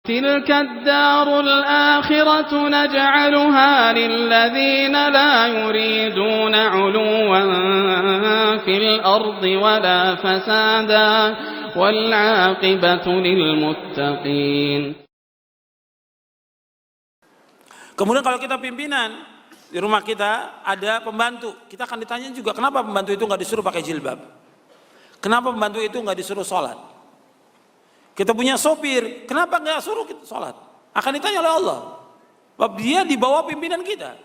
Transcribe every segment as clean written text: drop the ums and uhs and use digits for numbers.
تلك الدار الآخرة نجعلها للذين لا يريدون علوا في الأرض ولا فسادا والعاقبة للمتقين. Kemudian kalau kita pimpinan di rumah kita ada pembantu, kita akan ditanya juga kenapa pembantu itu nggak disuruh pakai jilbab, kenapa pembantu itu nggak disuruh sholat. Kita punya sopir, kenapa nggak suruh kita sholat? Akan ditanya oleh Allah. Sebab dia di bawah pimpinan kita.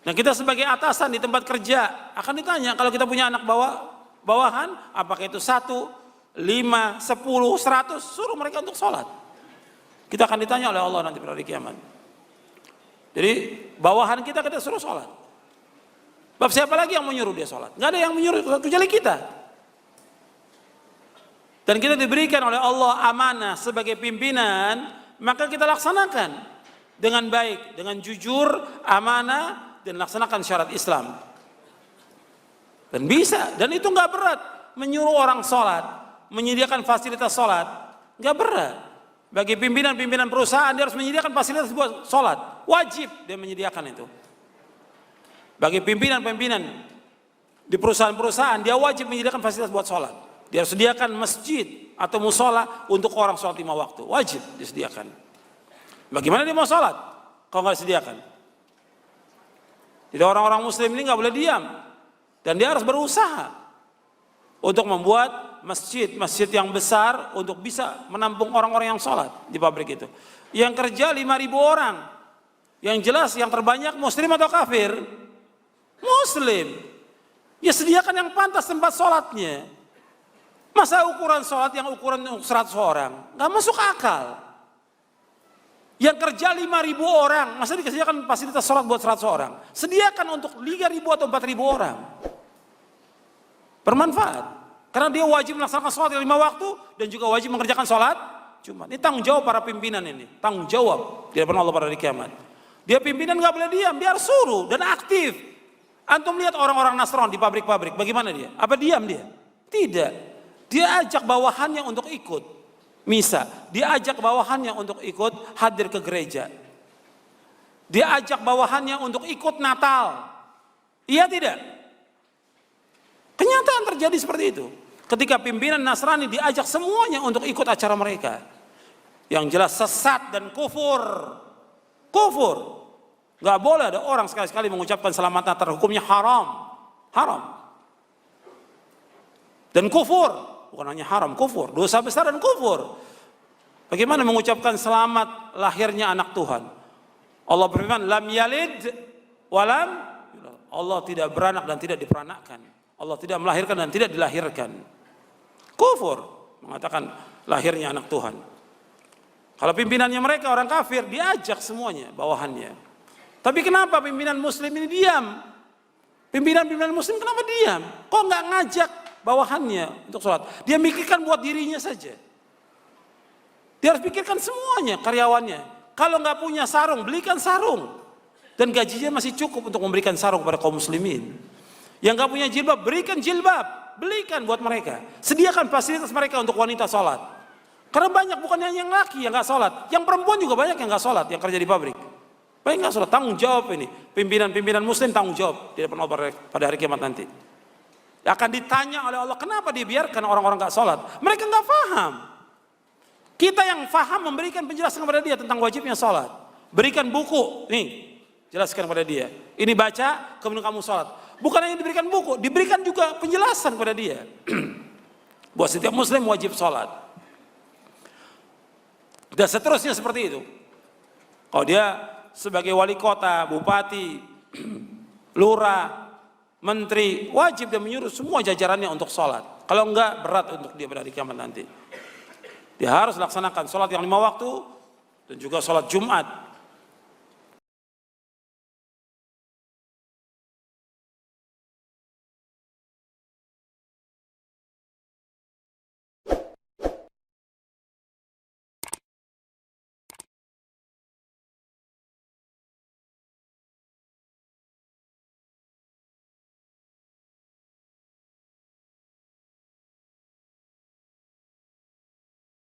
Nah kita sebagai atasan di tempat kerja akan ditanya kalau kita punya anak bawahan, apakah itu 1, 5, 10, 100, suruh mereka untuk sholat. Kita akan ditanya oleh Allah nanti pada hari kiamat. Jadi bawahan kita suruh sholat. Sebab siapa lagi yang menyuruh dia sholat? Nggak ada yang menyuruh kecuali kita. Dan kita diberikan oleh Allah amanah sebagai pimpinan, maka kita laksanakan dengan baik, dengan jujur, amanah, dan laksanakan syarat Islam. Dan bisa, dan itu nggak berat. Menyuruh orang sholat, menyediakan fasilitas sholat, nggak berat. Bagi pimpinan-pimpinan perusahaan, dia harus menyediakan fasilitas buat sholat. Wajib dia menyediakan itu. Bagi pimpinan-pimpinan di perusahaan-perusahaan, dia wajib menyediakan fasilitas buat sholat. Dia harus sediakan masjid atau musola untuk orang sholat 5 waktu. Wajib disediakan. Bagaimana dia mau sholat kalau nggak disediakan? Jadi orang-orang muslim ini nggak boleh diam. Dan dia harus berusaha untuk membuat masjid yang besar untuk bisa menampung orang-orang yang sholat di pabrik itu. Yang kerja 5.000 orang. Yang jelas yang terbanyak muslim atau kafir? Muslim. Ya sediakan yang pantas tempat sholatnya. Masa ukuran sholat yang ukuran 100 orang? Nggak masuk akal. Yang kerja 5.000 orang, masa dikasihkan fasilitas sholat buat 100 orang? Sediakan untuk 3.000 atau 4.000 orang. Bermanfaat. Karena dia wajib melaksanakan sholat 5 waktu dan juga wajib mengerjakan sholat Jumat. Ini tanggung jawab para pimpinan ini. Tanggung jawab di hadapan Allah pada hari kiamat. Dia pimpinan nggak boleh diam, dia harus suruh dan aktif. Antum lihat orang-orang Nasrani di pabrik-pabrik, bagaimana dia? Apa diam dia? Tidak. Dia ajak bawahannya untuk ikut misa. Dia ajak bawahannya untuk ikut hadir ke gereja. Dia ajak bawahannya untuk ikut Natal. Iya tidak? Kenyataan terjadi seperti itu. Ketika pimpinan Nasrani diajak semuanya untuk ikut acara mereka. Yang jelas sesat dan kufur. Kufur. Gak boleh ada orang sekali-sekali mengucapkan selamat Natal. Hukumnya haram. Haram. Dan kufur. Bukan hanya haram, kufur, dosa besar dan kufur. Bagaimana mengucapkan selamat lahirnya anak Tuhan? Allah berfirman, lam yalid walam, Allah tidak beranak dan tidak diperanakkan. Allah tidak melahirkan dan tidak dilahirkan. Kufur, mengatakan lahirnya anak Tuhan. Kalau pimpinannya mereka orang kafir, diajak semuanya, bawahannya. Tapi kenapa pimpinan muslim ini diam? Pimpinan-pimpinan muslim kenapa diam? Kok nggak ngajak bawahannya untuk sholat? Dia mikirkan buat dirinya saja. Dia harus pikirkan semuanya, karyawannya. Kalau nggak punya sarung, belikan sarung. Dan gajinya masih cukup untuk memberikan sarung kepada kaum muslimin. Yang nggak punya jilbab, berikan jilbab. Belikan buat mereka. Sediakan fasilitas mereka untuk wanita sholat. Karena banyak, bukan hanya yang laki yang nggak sholat. Yang perempuan juga banyak yang nggak sholat, yang kerja di pabrik. Banyak nggak sholat, tanggung jawab ini. Pimpinan-pimpinan muslim tanggung jawab. Tidak pernah pada hari kiamat nanti. Akan ditanya oleh Allah, kenapa dibiarkan orang-orang gak sholat? Mereka gak paham. Kita yang paham memberikan penjelasan kepada dia tentang wajibnya sholat. Berikan buku, nih, jelaskan kepada dia. Ini baca, kemudian kamu sholat. Bukan hanya diberikan buku, diberikan juga penjelasan kepada dia. Bahwa setiap muslim wajib sholat. Dan seterusnya seperti itu. Kalau dia sebagai wali kota, bupati, lurah, menteri, wajib dia menyuruh semua jajarannya untuk sholat. Kalau enggak, berat untuk dia pada hari kiamat nanti. Dia harus laksanakan sholat yang 5 waktu dan juga sholat Jumat.